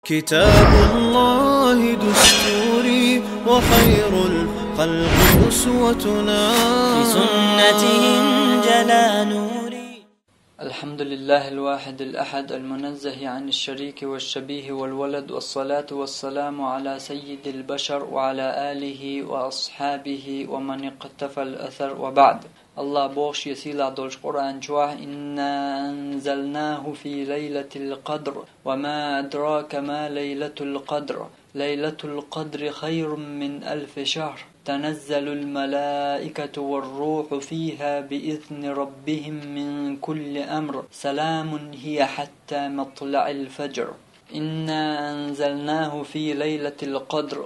كتاب الله دستوري وخير الخلق أسوتنا في سنته انجلى نوري. الحمد لله الواحد الأحد المنزه عن الشريك والشبيه والولد، والصلاة والسلام على سيد البشر وعلى آله وأصحابه ومن اقتفى الأثر، وبعد. الله بوش يسيل عدولش قرآن جواه: إنا أنزلناه في ليلة القدر وما أدراك ما ليلة القدر ليلة القدر خير من 1000 شهر تنزل الملائكة والروح فيها بإذن ربهم من كل أمر سلام هي حتى مطلع الفجر. إنا أنزلناه في ليلة القدر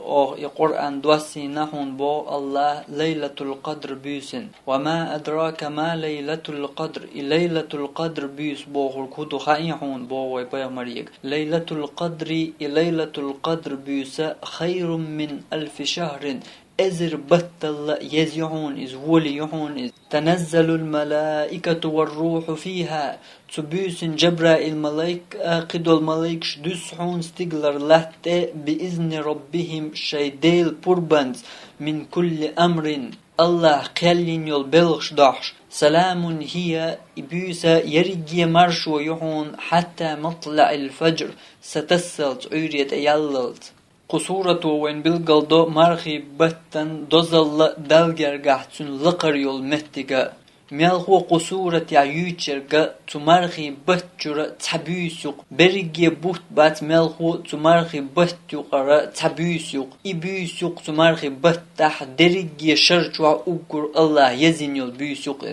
قرآن دوسي نحن بو الله ليلة القدر بيسن. وما أدراك ما ليلة القدر ليلة القدر بيس بو الكدو خائحون بو ويبايا مريك. ليلة القدر ليلة القدر بيس خير من 1000 شهر إزر بطل يزيعون إزولي يحون تنزل الملائكة والروح فيها تبيس جبراء الملائك قدو الملائك شدسحون استقلر لحت بإذن ربهم شيديل بربند من كل أمر الله قيلين يول بلغش داحش سلام هي إبيس يرجي مرشو يحون حتى مطلع الفجر ستسلت عيرية يللت قصورة وين بالقلدو مرخي بطن دوزل دلجرقحتن لقر يول مهتقا ميالخو قصورة يوچرقا تمرخي بطجر تبيسوق برقية بوت بات ميالخو تمرخي بطجر تبيسوق إبيسوق تمرخي بطح درقية شرجوا أقر الله يزين يول بيسوق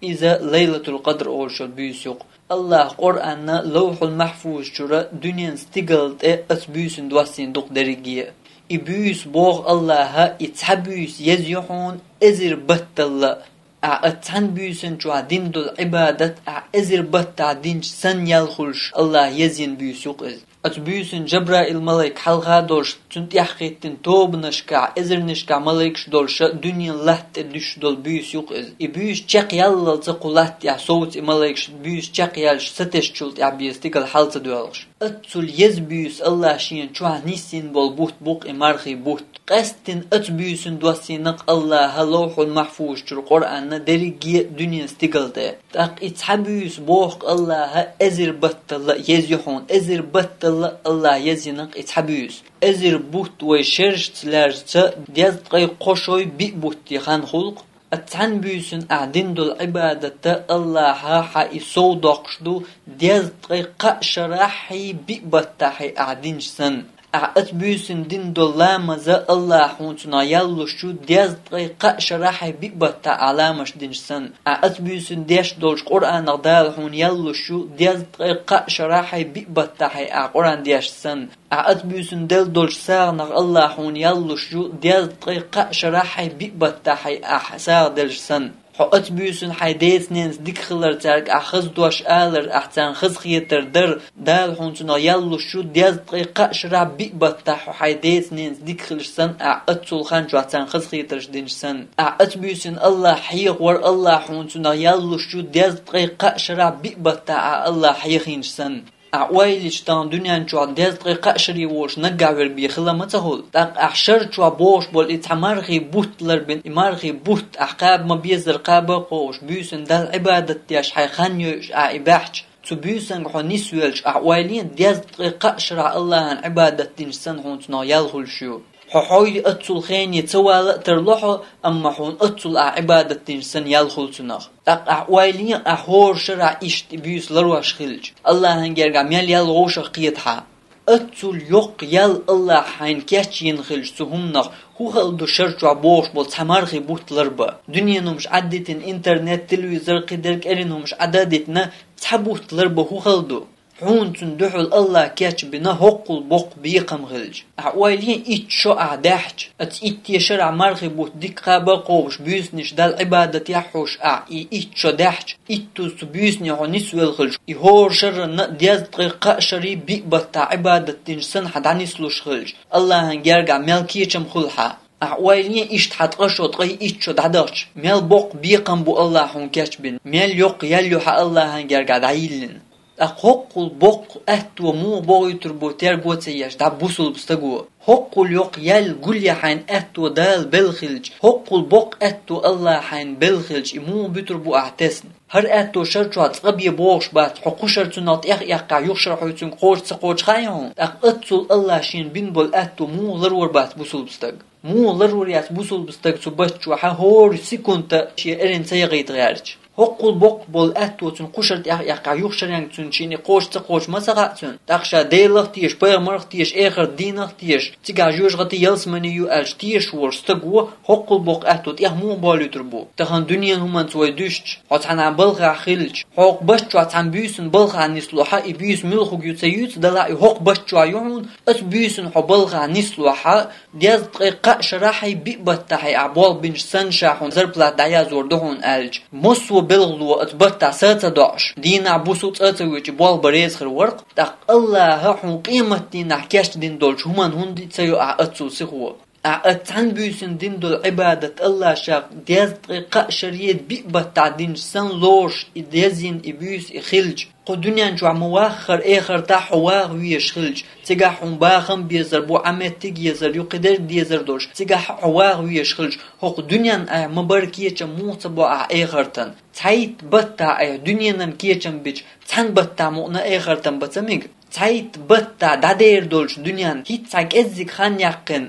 إذا ليلة القدر أولشو بيسوق الله قرآن لوح المحفوظ جرى دنيا استقلت أتبيسن دواسين دوق درقية إبيس بوغ الله اتحبيس يزيحون إزر بطل أتحن بيسن جوا دين دول عبادت إزر بطل دين سن يلخلش الله يزين بيسوق أتبيسن جبراء الملك حلقا دولش تنت يحقيتن توب نشكع إزر نشكع ملكش دولش دنيا لحت دش دول بيسوق إبيس چاق يلل تقولات يا صوت ملكش بيس چاق يلش ستش چولت يا بيستيقل حالت دولش أتسول يزبيس الله شين چوه نيسين بول بوت بوق إمارخي بوت قستن أتبيسن دوسينق الله لوح المحفوظ جر قرآن درقية دنيا استقلت تاق اتحبيس بوق الله إزر بطل يزيحون إزر بطل الله يزينق اتحبيس إزر بوت ويشرش تلارجت ديز قي قشوي بي بوت يخان خلق أتحن بيسن أعدين دول عبادة الله حي صودقشدو ديز قي قشرحي بي بطحي أعدين سن أتبيسن دين دول لامزا الله حونتنا يلوشو ديز قي قشرحي بي بطح علامش دينشسن أتبيسن ديش دولش قرآن دال حون يلوشو ديز قي قشرحي بي بطحي قرآن ديش سن أتبيسن دل دولش ساغنغ الله حون يلوشو ديز قي قشرحي بي بطحي ساغ دلش سن أتبيسن حيديت نينس ديك خلر تارك أخذ دوش آلر أحتان خذ خيتر در دال حونتنا يلوشو ديز دقيقة شرع بي بطح حيديت نينس ديك خلرسن أتول خانجو أحتان خذ خيترش دينشسن أتبيسن الله حيق ور الله حونتنا يلوشو ديز دقيقة شرع بي بطح الله حيخينشسن أعويلش تان دنيا نشوع ديز دقيقة شري ووش نقعور بيخلا متهول تاق أحشر شوع بوش بول إتحمارخي بوت لربن إمارخي بوت أحقاب ما بيزر قابا قوش بيسن دال عبادة تياش حيخانيوش أعباحش تبيسن حو نسويلش أعويلين ديز دقيقة شرع الله عن عبادة تنسان حونتنا يلخل شو حوي أتصل خين يتوالى ترلحه أما حون أتصل عبادة تنسان يلخل سنخ أعوالين أحور شرع إشت بيس لروش خلج الله هنجرقع ميال يلغوش قيتها أتصل يق يل الله حين كاتش ينخلج سهمنخ هو خلدو شرجع بوش بول تمارخي بوت لربا دنيا نمش عدتن انترنت تلويزر قدرك ارنمش عددتنا تحبوت لربا هو خلدو حون تندحل الله كاتش بنا هقل بق بيقم غلج أعوالين إتشو أعداحج إت يشرع مرخي بوت ديك قابا قوش بيسنش دال عبادة يحوش إتشو داحج إتو سبيسني عنيس والخلج إهور شر دياز دقيقة شري بيقبط عبادة تنسان حد عنيسلوش خلج الله هنجرقع مالكيشم خلحا أعوالين إشت حتقشو تقي إتشو دعداش مال بق بيقم بو الله حون كاتش بن مال يق يليو حق الله هنجرقع دعيلن أقول بق أتو مو بويتر بوتير قوتياش دا بوصل بستقو هقول يق يل قل حين أتو دال بالخلج هقول بق أتو الله حين بالخلج مو بيتر بو أعتسن هر أتو شرطات قبي بوش بات حقوشر تنات يقع يخشر حيتون قوش تقوش خايهم أتو الله شين بين بول أتو مو ضرور بات بوصل بستق مو ضرور ياس بوصل بستق سبت وحا هور سيكونت شي إرن سيغيت غيرج هقول بق بول أتو تن قشرت يقع يخشر يعني تن شيني قوش تقوش ما سقعتن تقشا ديلغ تيش بيغمرغ تيش آخر دينغ تيش تيقع جوش غطي يلسمني يو ألش تيش ورستقو هقول بق أتو تيح مو بالي تربو تخان دنيا همان سوي دوشت هتحن عن بلغ خلج حق بشتو هتحن بيسن بلغ عن نسلوحا إبيس ملخو يتسيوت دلعي حق بشتو عيون أس بيسن حق بلغ عن نسلوحا دياز دقيقة شراحي بيبتحي عبوال بنش سنشاحون زربلا دعيا زوردهون ألج مصو بلغلو اتبتع ساتا داش دينا بوسوت اتويج بوال بريز خر ورق تق الله هحون قيمة دينا حكاش دين دولش همان هندي تسيو اتسو سخو اتعن بيسن دين دول عبادة الله شاق دياز دقيقة شريد بيبتع دين سن لوش ديازين إبيس إخلج قو دنيا نجوع مواخر اخر تا حواغ ويش خلج تيقا حون باخم بيزر بو عمت تيق يزر يقدر ديزر دوش تيقا حواغ ويش خلج هوق دنيا مباركية موت بو اخر تن تايت بطا دنيا نكية بيج تان بطا مؤنا اخر تن بطميق تايت بطا دادير دولش دنيا هيت تاك ازيك خان يقن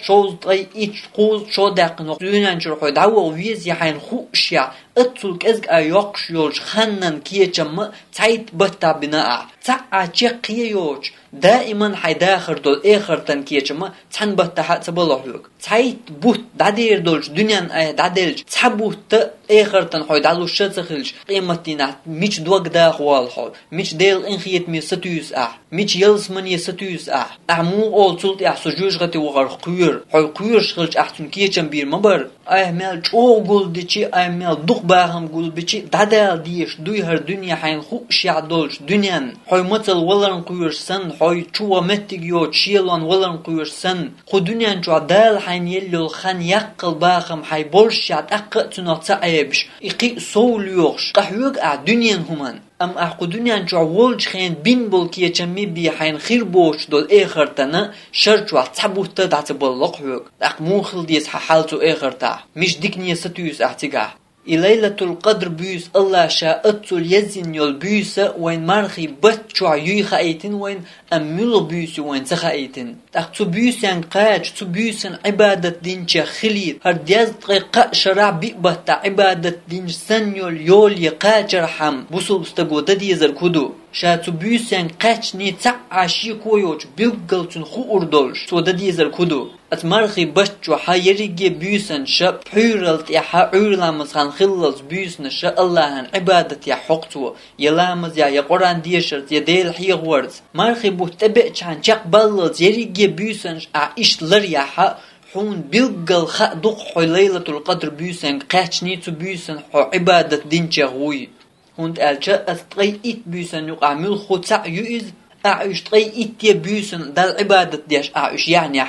شوز طي ايش قوز شو داقن دنيا نجرحو دعوة ويز يحين خوشيا اتسلك ازيك ايوكش يولش خانن كيه جمع تايت بطا بناء تاع چقيه يوش دائما حيداخر دول اخر تنكيه جمع تان بطا حتى بلوحيوك تايت بوت دادير دولش دنيا داديلش تحبوت اخر تن حوي دالو شتخلج قيمتنا ميش دوق داخ والحول ميش ديل انخيت مي ستوس ميش يلس من ستوس مو اول سلط سجوج غتي وغر قير حوي قير شخلج احسن كيه جنبير مبر مال چو قول ديچي مال دوق باهم قول بيچي دادال ديش دوي هر دنيا حين خوش يعدولش دنيا حوي مثل ولرن قير سن حوي چو متيو تشيلون ولرن قير سن خو دنيا جو دال حين يلو خان يقل باهم حي بولش يعد اقتنا تعيبش اقي سوليوش قحيوق دنيا همان احقو دنيا جوولج خين بين بولكيه جمي بي حين خير بوش دول اخر تنا شرجوا تبوت دات بلقحوق مو خل ديس حالتو اخر تا مش ديكنيه ستوس احتيغا ليلة القدر بيس الله شاء اتول يزين يول بيس وين مرخي بتشع يخ ايتن وين امل بيس وين سخ ايتن تو بيس ان قاج تو بيس عبادة دين خليل هر دياز دقيقة شرع بيبت عبادة دين سن يول يقاج رحم بوصل استقو ديزر كدو شاتو بيسن قاچني تاع عاشي كويوج بيغلتن خو اردولش تو ديزر كدو اتمرخي بشجو حيريجي بيسن شب حيرلت يا حيرلامز خان خلص بيسن شاء الله عبادة يا حقتو يلامز يا قران ديشرت يا ديل حيغ ورز مرخي بوتبع چان چق بلز يريجي بيسن اشلر يا حون بيغل خدق ليلة القدر بيسن قاچني تو بيسن عبادة دين چغوي هند ألجأ أستغي إت بيسن يقعمل خطع يؤذ أعيش تغي إت بيسن دال عبادة ديش أعيش يعني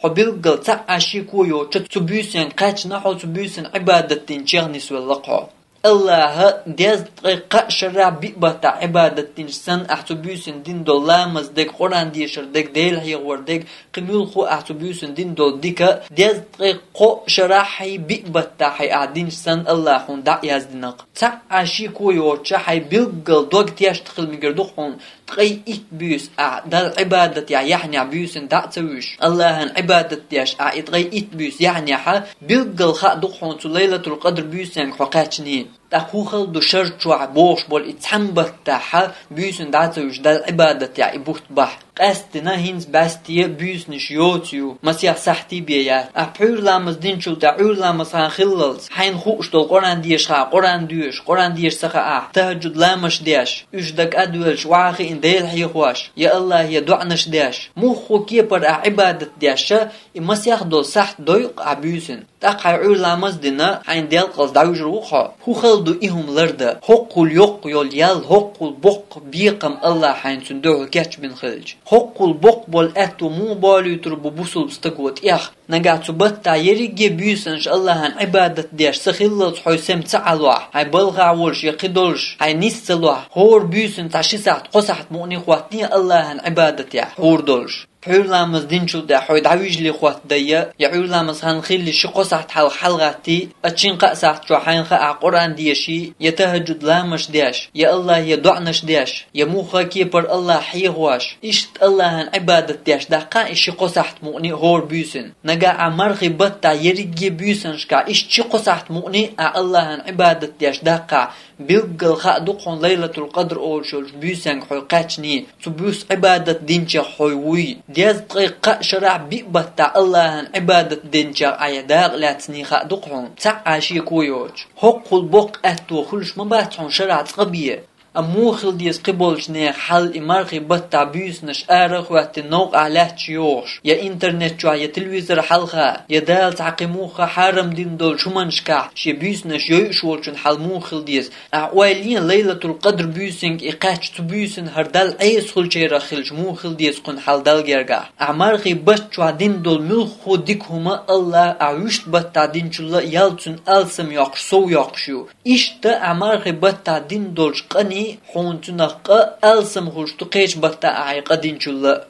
حبيل قل تعاشي كويو تبيسن قاتنا حو تبيسن عبادة تنشيغ نسوى اللقاء الله ديز دقيقة شرع بيبتا عبادة تنشسن أحتبيسن دين دول لامز ديك قران ديشر ديك ديل هيغور ديك قميل خو أحتبيسن دين دول ديكا ديز دقيقة شرع حي بيبتا حي أعدين سن الله خون دع يازدنق تعاشي كويو تشاحي بيلقل دوك تياش تخل مقردوخون تغي إت بيس دال عبادة يعني عبيسن دع تسويش الله عبادة تياش تغي إت بيس يعني بيلقل خا دوخون ليلة القدر بيسن حقاتشنين تخوخل دو شرچوا بوش بول اتحنبت تاحا بيسن داتوش دال عبادة يا إبوت بح قاستنا هينز باستيه بيسنش يوتيو مسيح سحتي بيات أحبور لامز دينشو تعور لامز هان خللز حين خوش دول قران ديش خا قران ديش سخا تهجد لامش ديش اشدك أدولش واخي إن ديل حيخواش يا الله يدعنش ديش موخو كيبر عبادة ديشا مسيح دول سحت دويق عبيسن تاق عور لامز دينا حين ديل قص داوج روخا خوخل يلدو إهم لردا حقل يق يول يال حقل بق بيقم الله حين سندوه كاتش بن خلج حقل بق بول أتو مو بالي تربو بوصل بستقوت إخ نقعد سبتا يريجي بيوسنش الله هن عبادة ديش سخيلت حيسم تعالوح هاي بلغع ولش يقدلش هاي نيستلوح هور بيوسن تعشي ساعت قصحت مؤني خواتني الله هن عبادة يا هور دلش حول لامز دينشو دا حويد عويج لي خوات دايا يعول لامز هنخيل لي شقو ساعت حال حلغاتي اتشين قا ساعت شو حين خا قرآن ديشي يتهجد لامش ديش يا الله يدعنش ديش يا موخا كيبر الله حيهواش اشت الله هن عبادة ديش دا قا شقو ساعت مؤني هور بيوسن نقا عمرخي بطا يريجي بيوسن شكا اشت شقو ساعت مؤني الله هن عبادة ديش دا قا بيلقل خا دقون ليلة القدر اول شولش بيوسن حوي قاتشني تبيوس عبادة دينشا حوي ديز طريقة شرع بيبتا الله هن عبادة دينشا عيداغ لا تسنيخا دقهم تعاشي كويوج حق البق اتو خلش مباتحون شرع تقبيه أموخل ديس قبولش نيخ حل إمارخي بطا بيوسنش آرخ وقت نوق علاتش يوش يا إنترنت شوع يا تلويزر حلخا يا دال تعقيموخا حارم دين دول شمانشكا شي بيوسنش يوشولشن حل موخل ديس أعوالين ليلة القدر بيوسنك إقاتش تبيوسن هردال أيس خلشي رخلش موخل ديس قن حل دال جرقا أعمارخي بطا دين دول ملخو ديك هما الله أعوشت بطا دين شلا يالتسن ألسم يقش سو يقشو إشتا أعمارخي بطا دين دولش قني حون تنقى ألسم خشتو قيش بطا عيقا دين شلا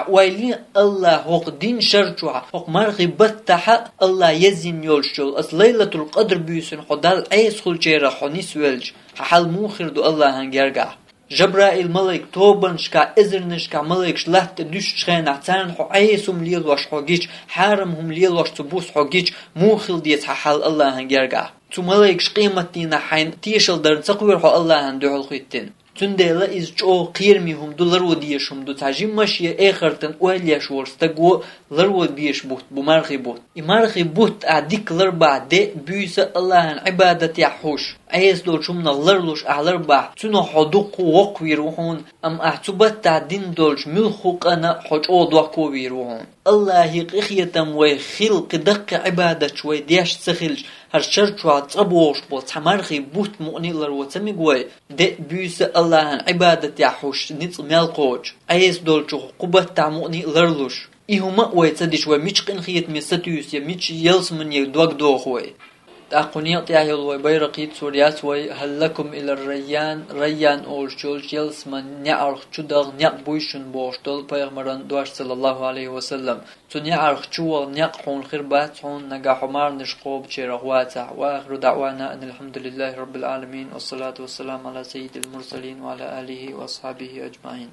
ويلي الله هوق دين شرجوع هوق مرغي بطا الله يزين يولشول أس ليلة القدر بيوسن خدال أيس خلجيرا خونيس ويلج حال موخر دو الله هنجرقا جبرائيل ملك توبنشكا إزرنشكا ملك شلات دوش شخين عتان حو أيسهم ليلوش حوجيج حارمهم ليلوش تبوس حوجيج موخل ديت حال الله هنجرقا تو ملك شقيمتنا حين تيشل درن تقوير حو الله هندوح الخيتين تندلا إز جو قيرميهم دو لرو ديشهم دو تعجيم ماشية آخرتن أولياش ورستقو لرو ديش بوت بمارخي بوت إمارخي بوت أعديك لربع دي بيسا الله عبادة يحوش عيس دول شمنا لرلوش أعلربع تنو حدوق وقويروهون أم أعتبت تعدين دولش ملخوق أنا حج أو دوكو ويروهون الله يقخيتم ويخلق دق عبادة شوي ديش سخلش هرشر شوى تبوش بوت حمارخي بوت مؤني لرو تميقوي دي بيسا الله عبادة يحوش نيت مالقوج عيس دول شو قبت تعمؤني لرلوش إيهما ويتسدش وميشقن خيت ميستيوس يميش يلسمن يدوك دوخوي أقنيت يا هلوي بيرقيت سوريات وي هل لكم إلى الريان ريان أولشول يلسمن نعرخ شدغ نعبويشن بوشتل بيغمران دوش صلى الله عليه وسلم تنعرخ شوال نعقون خربات هون نقا حمار نشقوب شيرغواتع وآخر دعوانا أن الحمد لله رب العالمين والصلاة والسلام على سيد المرسلين وعلى آله وأصحابه أجمعين.